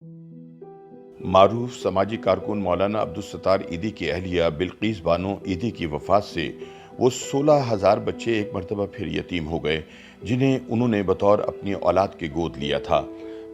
मारूफ समाजी कारकुन मौलाना अब्दुल सत्तार ईदी की अहलिया बिल्किस बानो ईदी की वफात से वो 16,000 बच्चे एक मरतबा फिर यतीम हो गए, जिन्हें उन्होंने बतौर अपनी औलाद के गोद लिया था।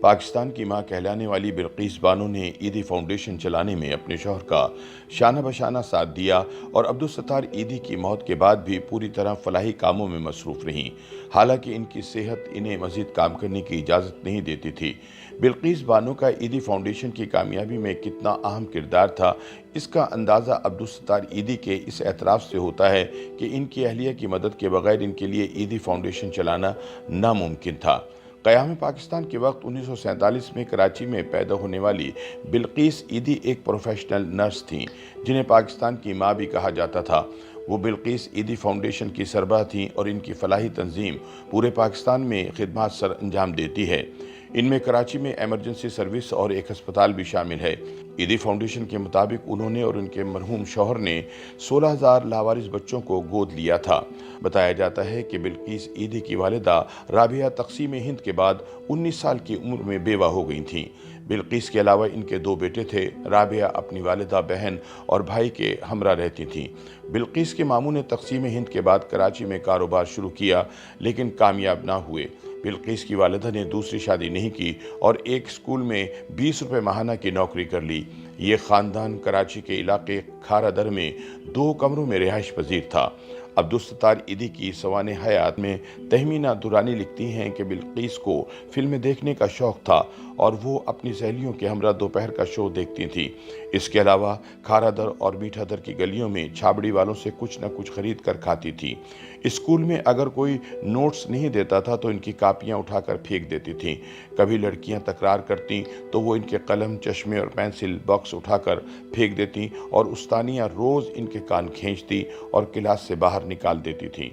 पाकिस्तान की मां कहलाने वाली बिल्किस बानो ने ईदी फाउंडेशन चलाने में अपने शौहर का शाना बशाना साथ दिया और अब्दुल सत्तार ईदी की मौत के बाद भी पूरी तरह फलाही कामों में मसरूफ रहीं। हालांकि इनकी सेहत इन्हें मजीद काम करने की इजाज़त नहीं देती थी। बिल्किस बानो का ईदी फाउंडेशन की कामयाबी में कितना अहम किरदार था, इसका अंदाज़ा अब्दुल सत्तार ईदी के इस एतराफ़ से होता है कि इनकी अहलिया की मदद के बगैर इनके लिए ईदी फाउंडेशन चलाना नामुमकिन था। क़याम पाकिस्तान के वक्त 1947 में कराची में पैदा होने वाली बिल्किस ईदी एक प्रोफेशनल नर्स थीं, जिन्हें पाकिस्तान की माँ भी कहा जाता था। वो बिल्किस ईदी फाउंडेशन की सरबराह थीं और इनकी फलाही तंजीम पूरे पाकिस्तान में खिदमत सर अंजाम देती है। इनमें कराची में एमरजेंसी सर्विस और एक अस्पताल भी शामिल है। ईदी फाउंडेशन के मुताबिक उन्होंने और उनके मरहूम शौहर ने 16,000 लावारिस बच्चों को गोद लिया था। बताया जाता है कि बिल्किस ईदी की वालिदा राबिया तक़सीम हिंद के बाद 19 साल की उम्र में बेवा हो गई थीं। बिल्किस के अलावा इनके 2 बेटे थे। राबिया अपनी वालिदा, बहन और भाई के हमरा रहती थीं। बिल्किस के मामू ने तक़सीम हिंद के बाद कराची में कारोबार शुरू किया, लेकिन कामयाब ना हुए। बिल्किस की वालिदा ने दूसरी शादी नहीं की और एक स्कूल में 20 रुपये माहाना की नौकरी कर ली। ये ख़ानदान कराची के इलाके खारा दर में 2 कमरों में रिहाइश पजीर था। अब्दुल सत्तार ईदी की सवाने हयात में तहमीना दुरानी लिखती हैं कि बिल्किस को फिल्में देखने का शौक़ था और वो अपनी सहेलियों के हमरा दोपहर का शो देखती थी। इसके अलावा खारा दर और मीठा दर की गलियों में छाबड़ी वालों से कुछ न कुछ खरीद कर खाती थी। स्कूल में अगर कोई नोट्स नहीं देता था तो इनकी कापियाँ उठाकर फेंक देती थीं। कभी लड़कियाँ तकरार करतीं तो वो इनके कलम, चश्मे और पेंसिल बॉक्स उठाकर फेंक देतीं और उस्तानियाँ रोज़ इनके कान खींचती और क्लास से बाहर निकाल देती थीं।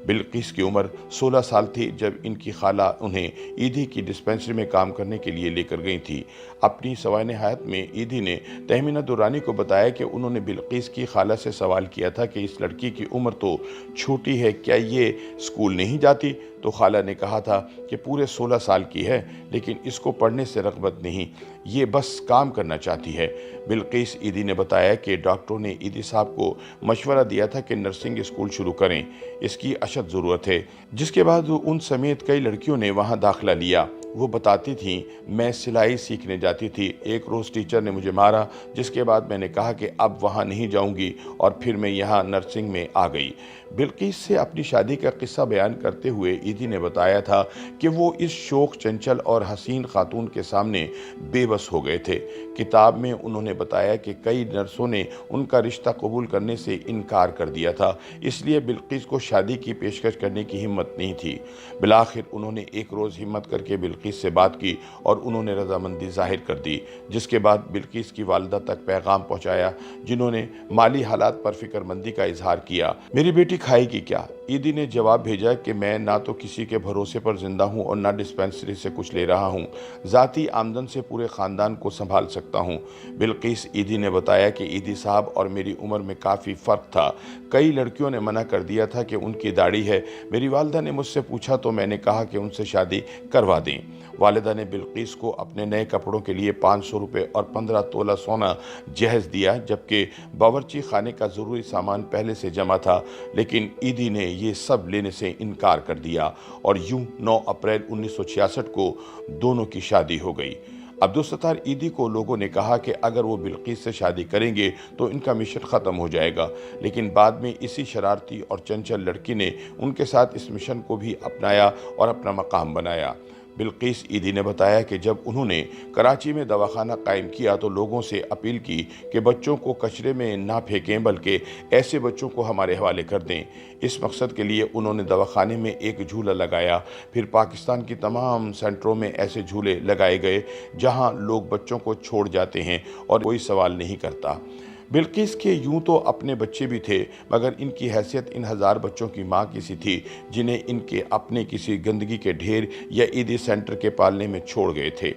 बिल्किस की उम्र 16 साल थी जब इनकी खाला उन्हें ईदी की डिस्पेंसरी में काम करने के लिए लेकर गई थी। अपनी सवाने हयात में ईदी ने तहमीना दुरानी को बताया कि उन्होंने बिल्किस की खाला से सवाल किया था कि इस लड़की की उम्र तो छोटी है, क्या ये स्कूल नहीं जाती? तो खाला ने कहा था कि पूरे 16 साल की है, लेकिन इसको पढ़ने से रग़बत नहीं, ये बस काम करना चाहती है। बिल्किस ईदी ने बताया कि डॉक्टरों ने ईदी साहब को मशवरा दिया था कि नर्सिंग स्कूल शुरू करें, इसकी अशद ज़रूरत है। जिसके बाद उन समेत कई लड़कियों ने वहाँ दाखिला लिया। वो बताती थीं, मैं सिलाई सीखने जाती थी। एक रोज़ टीचर ने मुझे मारा, जिसके बाद मैंने कहा कि अब वहाँ नहीं जाऊँगी और फिर मैं यहाँ नर्सिंग में आ गई। बिल्किस से अपनी शादी का किस्सा बयान करते हुए ईदी ने बताया था कि वो इस शोख, चंचल और हसीन खातून के सामने बेबस हो गए थे। किताब में उन्होंने बताया कि कई नर्सों ने उनका रिश्ता कबूल करने से इनकार कर दिया था, इसलिए बिल्किस को शादी की पेशकश करने की हिम्मत नहीं थी। बिलाखिर उन्होंने एक रोज़ हिम्मत करके बिल्किस से बात की और उन्होंने रजामंदी जाहिर कर दी, जिसके बाद बिल्किस की वालिदा तक पैगाम पहुँचाया, जिन्होंने माली हालात पर फिक्रमंदी का इजहार किया। मेरी बेटी खाएगी क्या? ईदी ने जवाब भेजा कि मैं ना तो किसी के भरोसे पर जिंदा हूँ और ना डिस्पेंसरी से कुछ ले रहा हूँ। ज़ाती आमदन से पूरे ख़ानदान को संभाल सकता हूँ। बिल्किस ईदी ने बताया कि ईदी साहब और मेरी उम्र में काफ़ी फ़र्क था। कई लड़कियों ने मना कर दिया था कि उनकी दाढ़ी है। मेरी वालिदा ने मुझसे पूछा तो मैंने कहा कि उनसे शादी करवा दें। वालिदा ने बिल्किस को अपने नए कपड़ों के लिए 500 रुपये और 15 तोला सोना जहेज़ दिया, जबकि बावर्ची खाने का ज़रूरी सामान पहले से जमा था, लेकिन ईदी ने ये सब लेने से इनकार कर दिया और यूं 9 अप्रैल 1966 को दोनों की शादी हो गई। अब्दुल सत्तार ईदी को लोगों ने कहा कि अगर वो बिल्किस से शादी करेंगे तो इनका मिशन ख़त्म हो जाएगा, लेकिन बाद में इसी शरारती और चंचल लड़की ने उनके साथ इस मिशन को भी अपनाया और अपना मकाम बनाया। बिल्किस ईदी ने बताया कि जब उन्होंने कराची में दवाखाना कायम किया तो लोगों से अपील की कि बच्चों को कचरे में ना फेंकें, बल्कि ऐसे बच्चों को हमारे हवाले कर दें। इस मकसद के लिए उन्होंने दवाखाने में एक झूला लगाया। फिर पाकिस्तान की तमाम सेंटरों में ऐसे झूले लगाए गए जहां लोग बच्चों को छोड़ जाते हैं और कोई सवाल नहीं करता। बिल्किस के यूं तो अपने बच्चे भी थे, मगर इनकी हैसियत इन 1000 बच्चों की माँ की सी थी, जिन्हें इनके अपने किसी गंदगी के ढेर या ईदी सेंटर के पालने में छोड़ गए थे।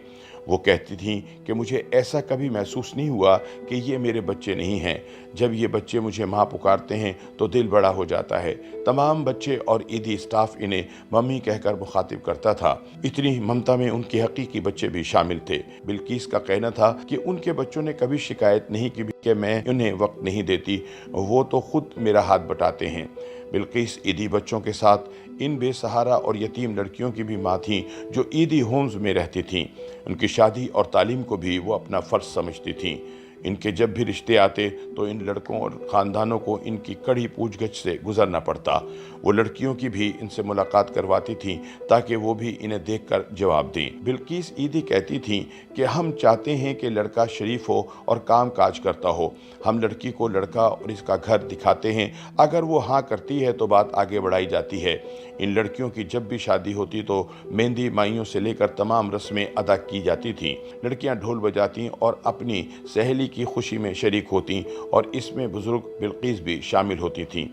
वो कहती थीं कि मुझे ऐसा कभी महसूस नहीं हुआ कि ये मेरे बच्चे नहीं हैं। जब ये बच्चे मुझे माँ पुकारते हैं तो दिल बड़ा हो जाता है। तमाम बच्चे और ईदी स्टाफ इन्हें मम्मी कहकर मुखातिब करता था। इतनी ममता में उनके हकीकी बच्चे भी शामिल थे। बिल्किस का कहना था कि उनके बच्चों ने कभी शिकायत नहीं की कि मैं उन्हें वक्त नहीं देती, वो तो खुद मेरा हाथ बटाते हैं। बिल्किस ईदी बच्चों के साथ इन बेसहारा और यतीम लड़कियों की भी माँ थीं जो ईदी होम्स में रहती थीं। उनकी शादी और तालीम को भी वो अपना फ़र्ज समझती थीं। इनके जब भी रिश्ते आते तो इन लड़कों और ख़ानदानों को इनकी कड़ी पूछगछ से गुजरना पड़ता। वो लड़कियों की भी इनसे मुलाकात करवाती थीं ताकि वो भी इन्हें देखकर जवाब दें। बिल्किस ईदी कहती थीं कि हम चाहते हैं कि लड़का शरीफ हो और काम काज करता हो। हम लड़की को लड़का और इसका घर दिखाते हैं। अगर वो हाँ करती है तो बात आगे बढ़ाई जाती है। इन लड़कियों की जब भी शादी होती तो मेहंदी माइयों से लेकर तमाम रस्में अदा की जाती थीं। लड़कियां ढोल बजातीं और अपनी सहेली की खुशी में शरीक होतीं और इसमें बुजुर्ग बिल्किस भी शामिल होती थीं।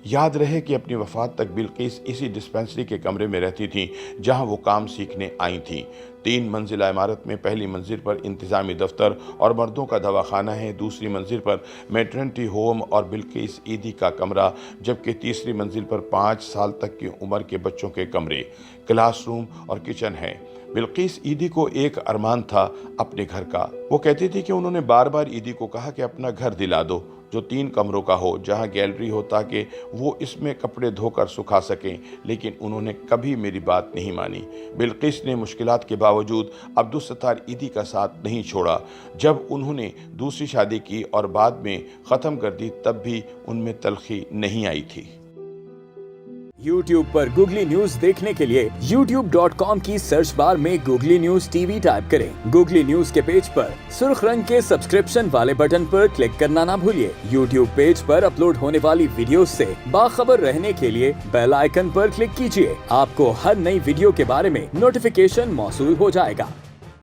याद रहे कि अपनी वफ़ात तक बिल्किस इसी डिस्पेंसरी के कमरे में रहती थीं जहां वो काम सीखने आई थीं। 3 मंजिला इमारत में पहली मंजिल पर इंतज़ामी दफ्तर और मर्दों का दवाखाना है, दूसरी मंजिल पर मैटरनिटी होम और बिल्किस ईदी का कमरा, जबकि तीसरी मंजिल पर 5 साल तक की उम्र के बच्चों के कमरे, क्लासरूम और किचन है। बिल्किस ईदी को एक अरमान था अपने घर का। वो कहती थी कि उन्होंने बार बार ईदी को कहा कि अपना घर दिला दो जो 3 कमरों का हो, जहां गैलरी हो ताकि वो इसमें कपड़े धोकर सुखा सकें, लेकिन उन्होंने कभी मेरी बात नहीं मानी। बिल्किस ने मुश्किलात के बावजूद अब्दुल सत्तार ईदी का साथ नहीं छोड़ा। जब उन्होंने दूसरी शादी की और बाद में ख़त्म कर दी तब भी उनमें तलखी नहीं आई थी। YouTube पर गूगली न्यूज देखने के लिए youtube.com की सर्च बार में गूगली न्यूज टीवी टाइप करें। गूगली न्यूज के पेज पर सुर्ख रंग के सब्सक्रिप्शन वाले बटन पर क्लिक करना ना भूलिए। YouTube पेज पर अपलोड होने वाली वीडियोस से बाखबर रहने के लिए बेल आइकन पर क्लिक कीजिए। आपको हर नई वीडियो के बारे में नोटिफिकेशन मौसूल हो जाएगा।